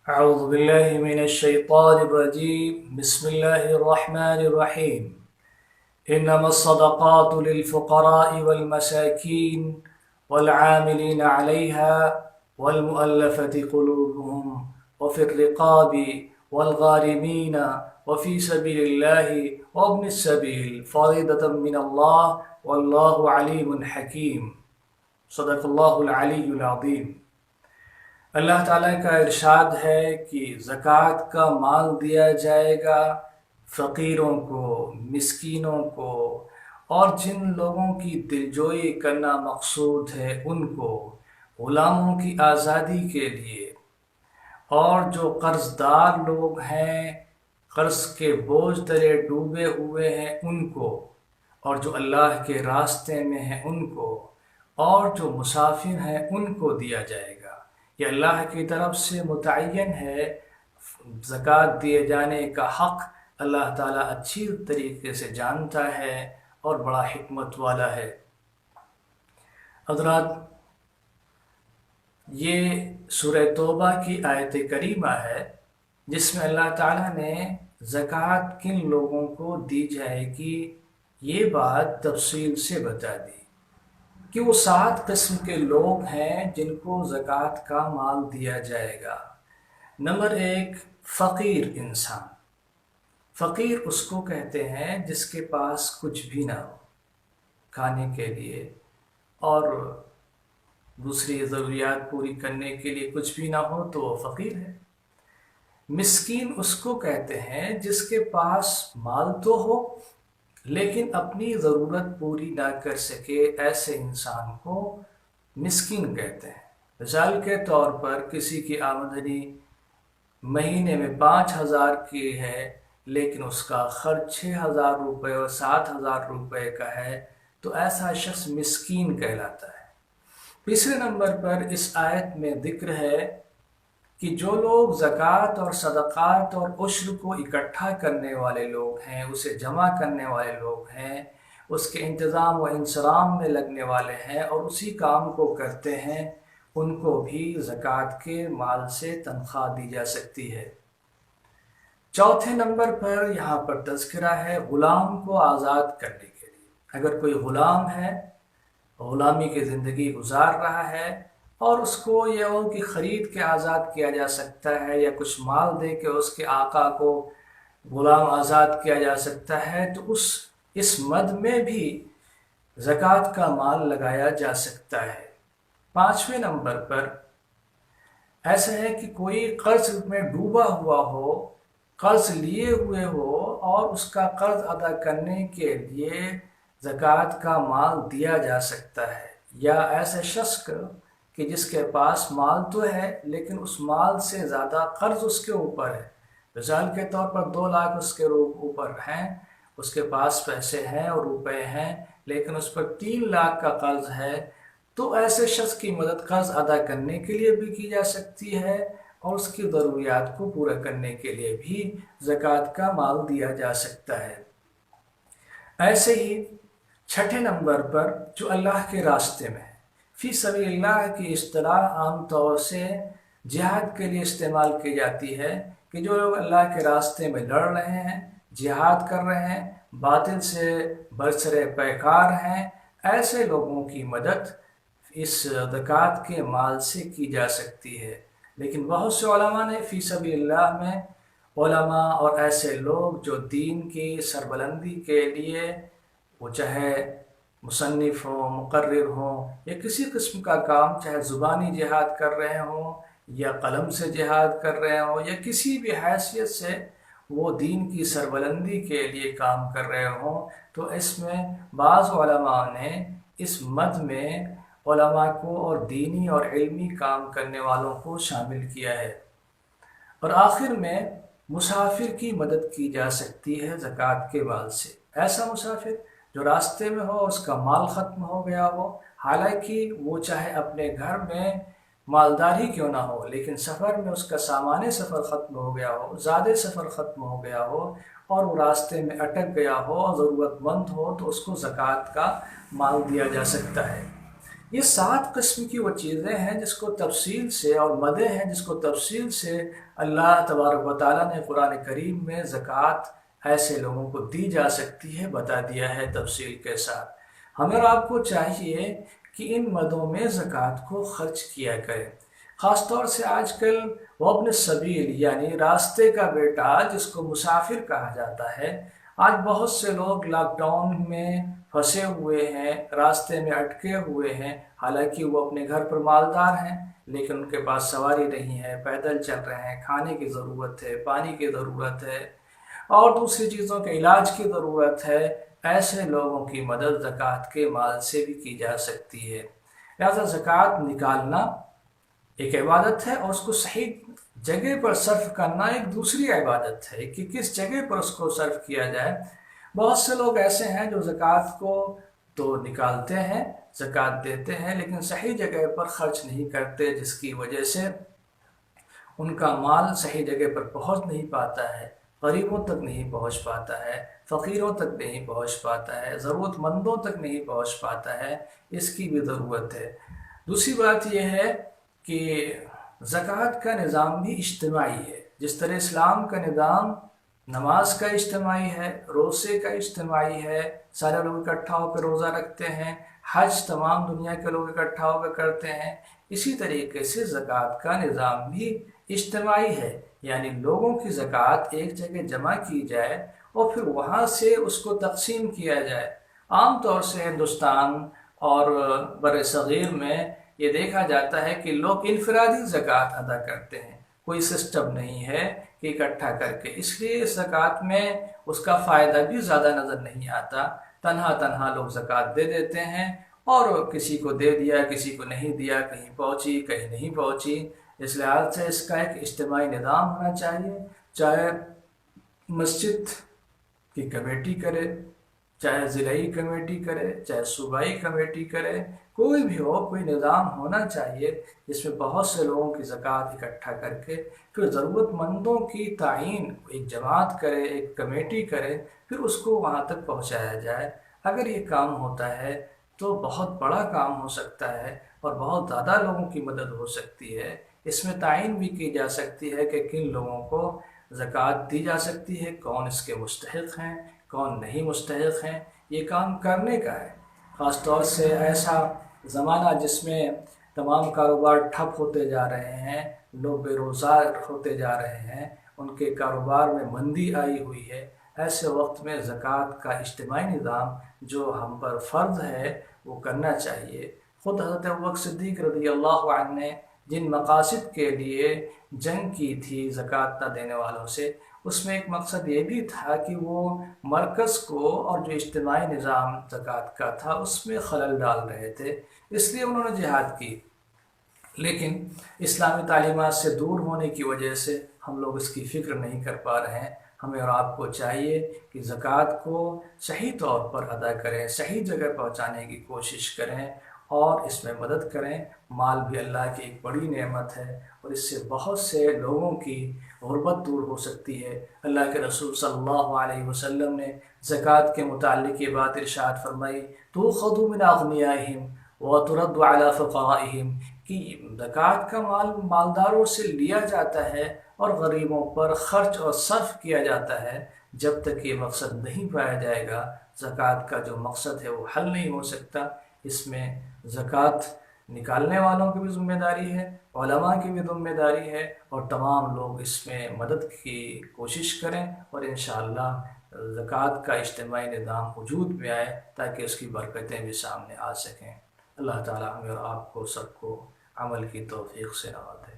أعوذ بالله من الشيطان الرجيم بسم الله الرحمن الرحيم إنما الصدقات للفقراء والمساكين والعاملين عليها والمؤلفة قلوبهم وفي الرقاب والغارمين وفي سبيل الله وابن السبيل فريضة من الله والله عليم حكيم صدق الله العلي العظيم۔ اللہ تعالیٰ کا ارشاد ہے کہ زکوٰۃ کا مال دیا جائے گا فقیروں کو، مسکینوں کو، اور جن لوگوں کی دلجوئی کرنا مقصود ہے ان کو، غلاموں کی آزادی کے لیے، اور جو قرض دار لوگ ہیں، قرض کے بوجھ تلے ڈوبے ہوئے ہیں ان کو، اور جو اللہ کے راستے میں ہیں ان کو، اور جو مسافر ہیں ان کو دیا جائے گا۔ یہ اللہ کی طرف سے متعین ہے۔ زکوٰۃ دیے جانے کا حق اللہ تعالیٰ اچھی طریقے سے جانتا ہے اور بڑا حکمت والا ہے۔ حضرات، یہ سورہ توبہ کی آیت کریمہ ہے جس میں اللہ تعالیٰ نے زکوٰۃ کن لوگوں کو دی جائے گی یہ بات تفصیل سے بتا دی کہ وہ 7 قسم کے لوگ ہیں جن کو زکوٰۃ کا مال دیا جائے گا۔ نمبر 1، فقیر انسان۔ فقیر اس کو کہتے ہیں جس کے پاس کچھ بھی نہ ہو کھانے کے لیے اور دوسری ضروریات پوری کرنے کے لیے کچھ بھی نہ ہو تو وہ فقیر ہے۔ مسکین اس کو کہتے ہیں جس کے پاس مال تو ہو لیکن اپنی ضرورت پوری نہ کر سکے، ایسے انسان کو مسکین کہتے ہیں۔ مثال کے طور پر کسی کی آمدنی مہینے میں 5,000 کی ہے لیکن اس کا خرچ 6,000 روپے اور 7,000 روپے کا ہے تو ایسا شخص مسکین کہلاتا ہے۔ تیسرے نمبر پر اس آیت میں ذکر ہے کہ جو لوگ زکوٰۃ اور صدقات اور عشر کو اکٹھا کرنے والے لوگ ہیں، اسے جمع کرنے والے لوگ ہیں، اس کے انتظام و انصرام میں لگنے والے ہیں اور اسی کام کو کرتے ہیں، ان کو بھی زکوٰۃ کے مال سے تنخواہ دی جا سکتی ہے۔ چوتھے نمبر پر یہاں پر تذکرہ ہے غلام کو آزاد کرنے کے لیے۔ اگر کوئی غلام ہے، غلامی کی زندگی گزار رہا ہے اور اس کو یہ ہو کہ خرید کے آزاد کیا جا سکتا ہے یا کچھ مال دے کے اس کے آقا کو غلام آزاد کیا جا سکتا ہے تو اس مد میں بھی زکوٰۃ کا مال لگایا جا سکتا ہے۔ پانچویں نمبر پر ایسا ہے کہ کوئی قرض میں ڈوبا ہوا ہو، قرض لیے ہوئے ہو اور اس کا قرض ادا کرنے کے لیے زکوٰۃ کا مال دیا جا سکتا ہے، یا ایسا شخص کہ جس کے پاس مال تو ہے لیکن اس مال سے زیادہ قرض اس کے اوپر ہے۔ مثال کے طور پر 2 لاکھ اس کے اوپر ہیں، اس کے پاس پیسے ہیں اور روپے ہیں لیکن اس پر 3 لاکھ کا قرض ہے، تو ایسے شخص کی مدد قرض ادا کرنے کے لیے بھی کی جا سکتی ہے اور اس کی ضروریات کو پورا کرنے کے لیے بھی زکوٰۃ کا مال دیا جا سکتا ہے۔ ایسے ہی چھٹے نمبر پر جو اللہ کے راستے میں ہے، فی سبیل اللہ کی اصطلاح عام طور سے جہاد کے لیے استعمال کی جاتی ہے کہ جو لوگ اللہ کے راستے میں لڑ رہے ہیں، جہاد کر رہے ہیں، باطل سے برسر پیکار ہیں، ایسے لوگوں کی مدد اس زکوٰۃ کے مال سے کی جا سکتی ہے۔ لیکن بہت سے علماء نے فی سبیل اللہ میں علماء اور ایسے لوگ جو دین کی سربلندی کے لیے، وہ چاہے مصنف ہوں، مقرر ہوں یا کسی قسم کا کام، چاہے زبانی جہاد کر رہے ہوں یا قلم سے جہاد کر رہے ہوں یا کسی بھی حیثیت سے وہ دین کی سربلندی کے لیے کام کر رہے ہوں، تو اس میں بعض علماء نے اس مد میں علماء کو اور دینی اور علمی کام کرنے والوں کو شامل کیا ہے۔ اور آخر میں مسافر کی مدد کی جا سکتی ہے زکوٰۃ کے مال سے۔ ایسا مسافر جو راستے میں ہو، اس کا مال ختم ہو گیا ہو، حالانکہ وہ چاہے اپنے گھر میں مالدار ہی کیوں نہ ہو لیکن سفر میں اس کا سامان سفر ختم ہو گیا ہو، زیادہ سفر ختم ہو گیا ہو اور وہ راستے میں اٹک گیا ہو اور ضرورت مند ہو تو اس کو زکوٰۃ کا مال دیا جا سکتا ہے۔ یہ 7 قسم کی وہ چیزیں ہیں جس کو تفصیل سے، اور مدیں ہیں جس کو تفصیل سے اللہ تبارک و تعالیٰ نے قرآن کریم میں زکوٰۃ ایسے لوگوں کو دی جا سکتی ہے بتا دیا ہے تفصیل کے ساتھ۔ ہمیں اور آپ کو چاہیے کہ ان مدوں میں زکوٰۃ کو خرچ کیا کریں۔ خاص طور سے آج کل وہ ابن السبیل یعنی راستے کا بیٹا جس کو مسافر کہا جاتا ہے، آج بہت سے لوگ لاک ڈاؤن میں پھنسے ہوئے ہیں، راستے میں اٹکے ہوئے ہیں، حالانکہ وہ اپنے گھر پر مالدار ہیں لیکن ان کے پاس سواری نہیں ہے، پیدل چل رہے ہیں، کھانے کی ضرورت ہے، پانی کی ضرورت ہے اور دوسری چیزوں کے علاج کی ضرورت ہے۔ ایسے لوگوں کی مدد زکوٰۃ کے مال سے بھی کی جا سکتی ہے۔ لہٰذا زکوٰۃ نکالنا ایک عبادت ہے اور اس کو صحیح جگہ پر صرف کرنا ایک دوسری عبادت ہے کہ کس جگہ پر اس کو صرف کیا جائے۔ بہت سے لوگ ایسے ہیں جو زکوٰۃ کو تو نکالتے ہیں، زکوٰۃ دیتے ہیں، لیکن صحیح جگہ پر خرچ نہیں کرتے، جس کی وجہ سے ان کا مال صحیح جگہ پر پہنچ نہیں پاتا ہے، غریبوں تک نہیں پہنچ پاتا ہے، فقیروں تک نہیں پہنچ پاتا ہے، ضرورت مندوں تک نہیں پہنچ پاتا ہے۔ اس کی بھی ضرورت ہے۔ دوسری بات یہ ہے کہ زکوٰۃ کا نظام بھی اجتماعی ہے۔ جس طرح اسلام کا نظام نماز کا اجتماعی ہے، روزے کا اجتماعی ہے، سارے لوگ اکٹھا ہو کر روزہ رکھتے ہیں، حج تمام دنیا کے لوگ اکٹھا ہو کر کرتے ہیں، اسی طریقے سے زکوٰۃ کا نظام بھی اجتماعی ہے، یعنی لوگوں کی زکوٰۃ ایک جگہ جمع کی جائے اور پھر وہاں سے اس کو تقسیم کیا جائے۔ عام طور سے ہندوستان اور بر صغیر میں یہ دیکھا جاتا ہے کہ لوگ انفرادی زکوٰۃ ادا کرتے ہیں، کوئی سسٹم نہیں ہے کہ اکٹھا کر کے، اس لیے اس زکوٰۃ میں اس کا فائدہ بھی زیادہ نظر نہیں آتا۔ تنہا لوگ زکوٰۃ دے دیتے ہیں اور کسی کو دے دیا، کسی کو نہیں دیا، کہیں پہنچی کہیں نہیں پہنچی۔ اس لحاظ سے اس کا ایک اجتماعی نظام ہونا چاہیے، چاہے مسجد کی کمیٹی کرے، چاہے ضلعی کمیٹی کرے، چاہے صوبائی کمیٹی کرے، کوئی بھی ہو، کوئی نظام ہونا چاہیے جس میں بہت سے لوگوں کی زکوٰۃ اکٹھا کر کے پھر ضرورت مندوں کی تعین ایک جماعت کرے، ایک کمیٹی کرے، پھر اس کو وہاں تک پہنچایا جائے۔ اگر یہ کام ہوتا ہے تو بہت بڑا کام ہو سکتا ہے اور بہت زیادہ لوگوں کی مدد ہو سکتی ہے۔ اس میں تعین بھی کی جا سکتی ہے کہ کن لوگوں کو زکوٰۃ دی جا سکتی ہے، کون اس کے مستحق ہیں، کون نہیں مستحق ہیں۔ یہ کام کرنے کا ہے۔ خاص طور سے ایسا زمانہ جس میں تمام کاروبار ٹھپ ہوتے جا رہے ہیں، لوگ بے روزگار ہوتے جا رہے ہیں، ان کے کاروبار میں مندی آئی ہوئی ہے، ایسے وقت میں زکوٰۃ کا اجتماعی نظام جو ہم پر فرض ہے وہ کرنا چاہیے۔ خود حضرت ابوبکر صدیق رضی اللہ عنہ نے جن مقاصد کے لیے جنگ کی تھی زکوٰۃ نہ دینے والوں سے، اس میں ایک مقصد یہ بھی تھا کہ وہ مرکز کو اور جو اجتماعی نظام زکوٰۃ کا تھا اس میں خلل ڈال رہے تھے، اس لیے انہوں نے جہاد کی۔ لیکن اسلامی تعلیمات سے دور ہونے کی وجہ سے ہم لوگ اس کی فکر نہیں کر پا رہے ہیں۔ ہمیں اور آپ کو چاہیے کہ زکوٰۃ کو صحیح طور پر ادا کریں، صحیح جگہ پہنچانے کی کوشش کریں اور اس میں مدد کریں۔ مال بھی اللہ کی ایک بڑی نعمت ہے اور اس سے بہت سے لوگوں کی غربت دور ہو سکتی ہے۔ اللہ کے رسول صلی اللہ علیہ وسلم نے زکوٰۃ کے متعلق یہ بات ارشاد فرمائی، تُؤْخَذُ مِنْ أَغْنِيَائِهِمْ وَتُرَدُّ عَلَىٰ فُقَرَائِهِمْ، کہ زکوٰۃ کا مال مالداروں سے لیا جاتا ہے اور غریبوں پر خرچ اور صرف کیا جاتا ہے۔ جب تک یہ مقصد نہیں پایا جائے گا، زکوٰۃ کا جو مقصد ہے وہ حل نہیں ہو سکتا۔ اس میں زکوٰۃ نکالنے والوں کی بھی ذمہ داری ہے، علماء کی بھی ذمہ داری ہے اور تمام لوگ اس میں مدد کی کوشش کریں اور انشاءاللہ زکوٰۃ کا اجتماعی نظام وجود میں آئے تاکہ اس کی برکتیں بھی سامنے آ سکیں۔ اللہ تعالیٰ ہمیں اور آپ کو سب کو عمل کی توفیق سے نوازے۔